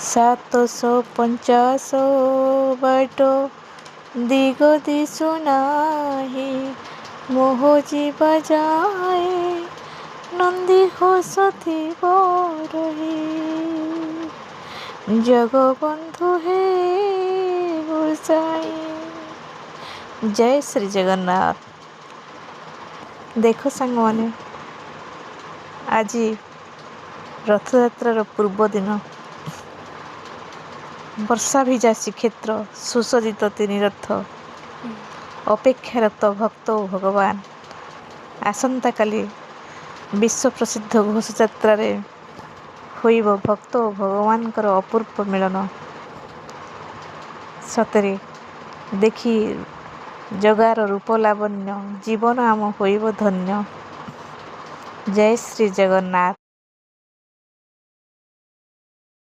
750 बाट दिग दिशुनाही मोह जीवा जाए नंदी हसथिब रही जगबंधु हे गोसाई। जय श्री जगन्नाथ। देख सांग मैंने आज रथयात्रार पूर्व दिन वर्षा भिजा श्रीक्षेत्र सुसज्जित तीन रथ अपेक्षारत भक्त और भगवान आसंता काली विश्व प्रसिद्ध घोष यात्रा होइब भक्त और भगवान अपूर्व मिलन। सतरे देखी जगार रूप लावण्य जीवन आम होइब धन्य। जय श्री जगन्नाथ।